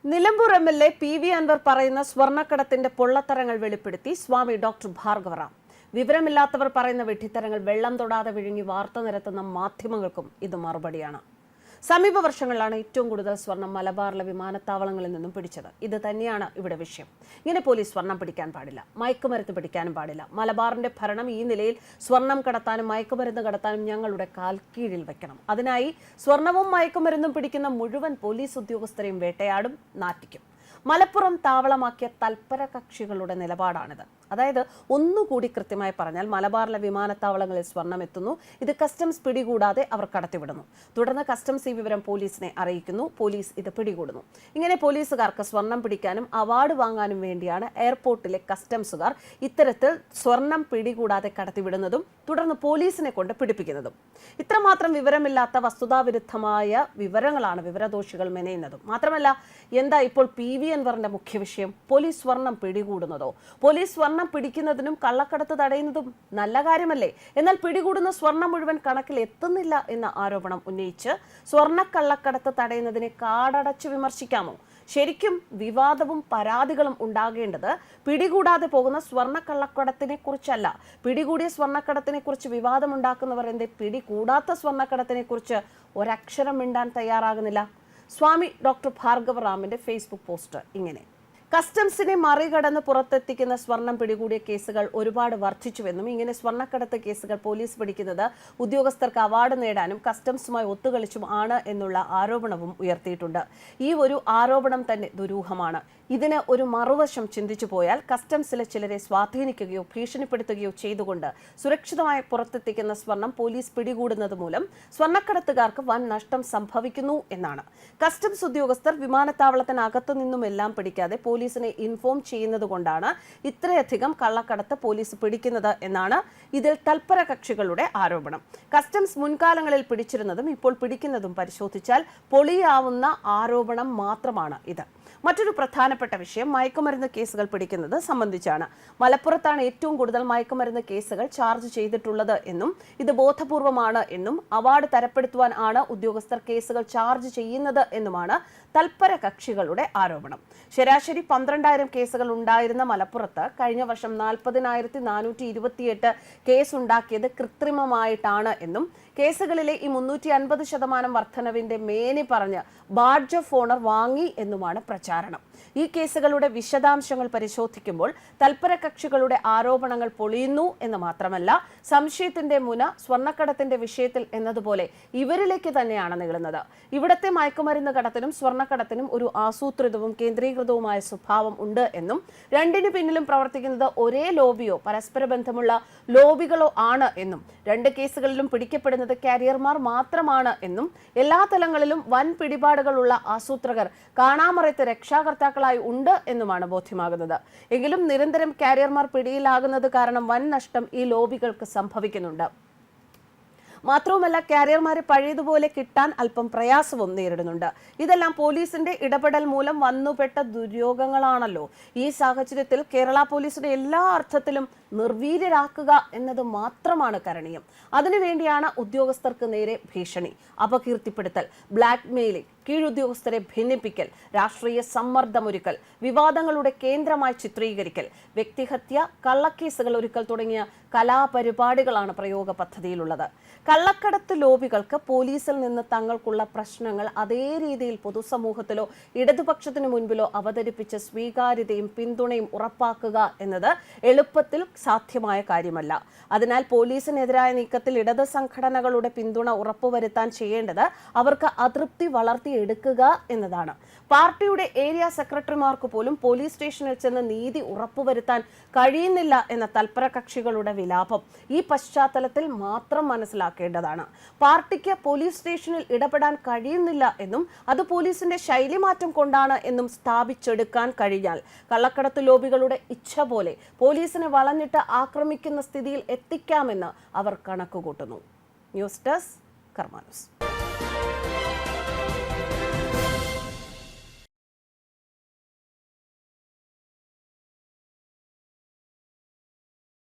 Nilambur MLA. PV. Anwar പറയുന്ന സ്വർണ്ണക്കടത്തിന്റെ പൊള്ളത്തരങ്ങൾ വെളിപ്പെടുത്തി സ്വാമി doctor Bhargavaram. വിവരമില്ലാത്തവർ പറയുന്ന വെട്ടിത്തരങ്ങൾ വെള്ളം തൊടാതെ വിഴുങ്ങി വാർത്ത നിരത്തുന്ന മാധ്യമങ്ങൾക്കും ഇത് മറുപടിയാണ്. സമീപ വർഷങ്ങളിലാണ് ഏറ്റവും കൂടുതൽ സ്വർണം മലബാറിലെ വിമാനത്താവളങ്ങളിൽ നിന്നും പിടിച്ചത്. ഇത് തന്നെയാണ് ഇവിടെ വിഷയം. ഇങ്ങനെ പോലീസ് സ്വർണം പിടിക്കാൻ പാടില്ല, മയക്കുമരുന്ന് പിടിക്കാനും പാടില്ല. മലബാറിന്റെ ഭരണം ഈ നിലയിൽ സ്വർണം കടത്താനും മയക്കുമരുന്ന് കടത്താനും ഞങ്ങളുടെ കാൽക്കീഴിൽ വെക്കണം. അതിനായി സ്വർണവും മയക്കുമരുന്നും പിടിക്കുന്ന മുഴുവൻ പോലീസ് ഉദ്യോഗസ്ഥരെയും വേട്ടയാടും, നാറ്റിക്കും. മലപ്പുറം താവളമാക്കിയ തൽപര കക്ഷികളുടെ നിലപാടാണിത്. അതായത് ഒന്നുകൂടി കൃത്യമായി പറഞ്ഞാൽ, മലബാറിലെ വിമാനത്താവളങ്ങളിൽ സ്വർണം എത്തുന്നു, ഇത് കസ്റ്റംസ് പിടികൂടാതെ അവർ കടത്തിവിടുന്നു. തുടർന്ന് കസ്റ്റംസ് ഈ വിവരം പോലീസിനെ അറിയിക്കുന്നു, പോലീസ് ഇത് പിടികൂടുന്നു. ഇങ്ങനെ പോലീസുകാർക്ക് സ്വർണം പിടിക്കാനും അവാർഡ് വാങ്ങാനും വേണ്ടിയാണ് എയർപോർട്ടിലെ കസ്റ്റംസുകാർ ഇത്തരത്തിൽ സ്വർണം പിടികൂടാതെ കടത്തിവിടുന്നതും തുടർന്ന് പോലീസിനെ കൊണ്ട് പിടിപ്പിക്കുന്നതും. ഇത്രമാത്രം വിവരമില്ലാത്ത വസ്തുതാവിരുദ്ധമായ വിവരങ്ങളാണ് വിവരദോഷികൾ മെനയുന്നതും. മാത്രമല്ല, എന്താ ഇപ്പോൾ പി.വി. അൻവറിന്റെ മുഖ്യ വിഷയം? പോലീസ് സ്വർണം പിടികൂടുന്നതോ? പോലീസ് സ്വർണം പിടിക്കുന്നതിനും കള്ളക്കടത്ത് തടയുന്നതും നല്ല കാര്യമല്ലേ? എന്നാൽ പിടികൂടുന്ന സ്വർണം മുഴുവൻ കണക്കിൽ എത്തുന്നില്ല എന്ന ആരോപണം ഉന്നയിച്ച് സ്വർണ്ണക്കള്ളക്കടത്ത് തടയുന്നതിനെ കാടടച്ച് വിമർശിക്കാമോ? ശരിക്കും വിവാദവും പരാതികളും ഉണ്ടാകേണ്ടത് പിടികൂടാതെ പോകുന്ന സ്വർണ്ണക്കള്ളക്കടത്തിനെ കുറിച്ചല്ല. പിടികൂടിയ സ്വർണ്ണക്കടത്തിനെ കുറിച്ച് വിവാദമുണ്ടാക്കുന്നവർ എന്തേ പിടികൂടാത്ത സ്വർണ്ണക്കടത്തിനെ കുറിച്ച് ഒരക്ഷരം മിണ്ടാൻ തയ്യാറാകുന്നില്ല? സ്വാമി ഡോക്ടർ ഭാർഗവറാമിന്റെ ഫേസ്ബുക്ക് പോസ്റ്റ് ഇങ്ങനെ: കസ്റ്റംസിനെ മറികടന്ന് പുറത്തെത്തിക്കുന്ന സ്വർണം പിടികൂടിയ കേസുകൾ ഒരുപാട് വർദ്ധിച്ചുവെന്നും ഇങ്ങനെ സ്വർണ്ണക്കടത്ത് കേസുകൾ പോലീസ് പിടിക്കുന്നത് ഉദ്യോഗസ്ഥർക്ക് അവാർഡ് നേടാനും കസ്റ്റംസുമായി ഒത്തുകളിച്ചും ആണ് എന്നുള്ള ആരോപണവും ഉയർത്തിയിട്ടുണ്ട്. ഈ ഒരു ആരോപണം തന്നെ ദുരൂഹമാണ്. ഇതിന് ഒരു മറുവശം ചിന്തിച്ചു പോയാൽ, കസ്റ്റംസിലെ ചിലരെ സ്വാധീനിക്കുകയോ ഭീഷണിപ്പെടുത്തുകയോ ചെയ്തുകൊണ്ട് സുരക്ഷിതമായി പുറത്തെത്തിക്കുന്ന സ്വർണം പോലീസ് പിടികൂടുന്നത് മൂലം സ്വർണ്ണക്കടത്തുകാർക്ക് വൻ നഷ്ടം സംഭവിക്കുന്നു എന്നാണ്. കസ്റ്റംസ് ഉദ്യോഗസ്ഥർ വിമാനത്താവളത്തിനകത്തു നിന്നുമെല്ലാം പിടിക്കാതെ പോലീസിനെ ഇൻഫോം ചെയ്യുന്നത് കൊണ്ടാണ് ഇത്രയധികം കള്ളക്കടത്ത് പോലീസ് പിടിക്കുന്നത് എന്നാണ് ഇതിൽ തൽപര കക്ഷികളുടെ ആരോപണം. കസ്റ്റംസ് മുൻകാലങ്ങളിൽ പിടിച്ചിരുന്നതും ഇപ്പോൾ പിടിക്കുന്നതും പരിശോധിച്ചാൽ പൊളിയാവുന്ന ആരോപണം മാത്രമാണ് ഇത്. മറ്റൊരു പ്രധാനപ്പെട്ട വിഷയം മയക്കുമരുന്ന് കേസുകൾ പിടിക്കുന്നത് സംബന്ധിച്ചാണ്. മലപ്പുറത്താണ് ഏറ്റവും കൂടുതൽ മയക്കുമരുന്ന് കേസുകൾ ചാർജ് ചെയ്തിട്ടുള്ളത് എന്നും ഇത് ബോധപൂർവമാണ് എന്നും അവാർഡ് തരപ്പെടുത്തുവാൻ ആണ് ഉദ്യോഗസ്ഥർ കേസുകൾ ചാർജ് ചെയ്യുന്നത് എന്നുമാണ് തൽപര കക്ഷികളുടെ ആരോപണം. ശരാശരി 12,000 കേസുകൾ ഉണ്ടായിരുന്ന മലപ്പുറത്ത് കഴിഞ്ഞ വർഷം 40,428 കേസുണ്ടാക്കിയത് കൃത്രിമമായിട്ടാണ് എന്നും കേസുകളിലെ ഈ 350% വർധനവിന്റെ മേനി പറഞ്ഞ് ബാഡ്ജ് ഓഫ് ഓണർ വാങ്ങി എന്നുമാണ് പ്രചാരണം. ഈ കേസുകളുടെ വിശദാംശങ്ങൾ പരിശോധിക്കുമ്പോൾ തൽപര കക്ഷികളുടെ ആരോപണങ്ങൾ പൊളിയുന്നു എന്ന് മാത്രമല്ല, സംശയത്തിന്റെ മുന സ്വർണ്ണക്കടത്തിന്റെ വിഷയത്തിൽ എന്നതുപോലെ ഇവരിലേക്ക് തന്നെയാണ് നീളുന്നത്. ഇവിടത്തെ മയക്കുമരുന്ന് കടത്തിനും സ്വർണ്ണക്കടത്തിനും ഒരു ആസൂത്രിതവും കേന്ദ്രീകൃതവുമായ സ്വഭാവം ഉണ്ട് എന്നും രണ്ടിനു പിന്നിലും പ്രവർത്തിക്കുന്നത് ഒരേ ലോബിയോ പരസ്പര ബന്ധമുള്ള ലോബികളോ ആണ് എന്നും രണ്ട് കേസുകളിലും പിടിക്കപ്പെടുന്നത് കാരിയർമാർ മാത്രമാണ് എന്നും എല്ലാ തലങ്ങളിലും വൻ പിടിപാടുകളുള്ള ആസൂത്രകർ കാണാമറയത്ത് രക്ഷാകർത്താക്കളായി ഉണ്ട് എന്നുമാണ് ബോധ്യമാകുന്നത്. എങ്കിലും നിരന്തരം കാരിയർമാർ പിടിയിലാകുന്നത് കാരണം വൻ നഷ്ടം ഈ ലോബികൾക്ക് സംഭവിക്കുന്നുണ്ട്. മാത്രവുമല്ല, കാരിയർമാരെ പഴയതുപോലെ കിട്ടാൻ അല്പം പ്രയാസവും നേരിടുന്നുണ്ട്. ഇതെല്ലാം പോലീസിന്റെ ഇടപെടൽ മൂലം വന്നുപെട്ട ദുര്യോഗങ്ങളാണല്ലോ. ഈ സാഹചര്യത്തിൽ കേരള പോലീസിനെ എല്ലാ അർത്ഥത്തിലും നിർവീര്യരാക്കുക എന്നത് മാത്രമാണ് കരണീയം. അതിനുവേണ്ടിയാണ് ഉദ്യോഗസ്ഥർക്ക് നേരെ ഭീഷണി, അപകീർത്തിപ്പെടുത്തൽ, ബ്ലാക്ക് മെയിലിംഗ്, കീഴുദ്യോഗസ്ഥരെ ഭിന്നിപ്പിക്കൽ, രാഷ്ട്രീയ സമ്മർദ്ദമൊരുക്കൽ, വിവാദങ്ങളുടെ കേന്ദ്രമായി ചിത്രീകരിക്കൽ, വ്യക്തിഹത്യ, കള്ളക്കേസുകൾ ഒരുക്കൽ തുടങ്ങിയ കലാപരിപാടികളാണ് പ്രയോഗ പദ്ധതിയിലുള്ളത്. കള്ളക്കടത്ത് ലോബികൾക്ക് പോലീസിൽ നിന്ന് തങ്ങൾക്കുള്ള പ്രശ്നങ്ങൾ അതേ രീതിയിൽ പൊതുസമൂഹത്തിലോ ഇടതുപക്ഷത്തിനു മുൻപിലോ അവതരിപ്പിച്ച് സ്വീകാര്യതയും പിന്തുണയും ഉറപ്പാക്കുക എന്നത് എളുപ്പത്തിൽ സാധ്യമായ കാര്യമല്ല. അതിനാൽ പോലീസിനെതിരായ നീക്കത്തിൽ ഇടത് സംഘടനകളുടെ പിന്തുണ ഉറപ്പുവരുത്താൻ ചെയ്യേണ്ടത് അവർക്ക് അതൃപ്തി വളർത്തിയെടുക്കുക എന്നതാണ്. പാർട്ടിയുടെ ഏരിയ സെക്രട്ടറിമാർക്ക് പോലും പോലീസ് സ്റ്റേഷനിൽ ചെന്ന് നീതി ഉറപ്പുവരുത്താൻ കഴിയുന്നില്ല എന്ന തൽപര കക്ഷികളുടെ വിലാപം ഈ പശ്ചാത്തലത്തിൽ മാത്രം മനസ്സിലാക്കേണ്ടതാണ്. പാർട്ടിക്ക് പോലീസ് സ്റ്റേഷനിൽ ഇടപെടാൻ കഴിയുന്നില്ല എന്നും അത് പോലീസിന്റെ ശൈലിമാറ്റം കൊണ്ടാണ് എന്നും സ്ഥാപിച്ചെടുക്കാൻ കഴിഞ്ഞാൽ കള്ളക്കടത്ത് ലോബികളുടെ ഇച്ഛ പോലെ പോലീസിനെ വളഞ്ഞിട്ട് ആക്രമിക്കുന്ന സ്ഥിതിയിൽ എത്തിക്കാമെന്ന് അവർ കണക്കുകൂട്ടുന്നു. ന്യൂസ് ഡെസ്ക് കർമ്മ ന്യൂസ്.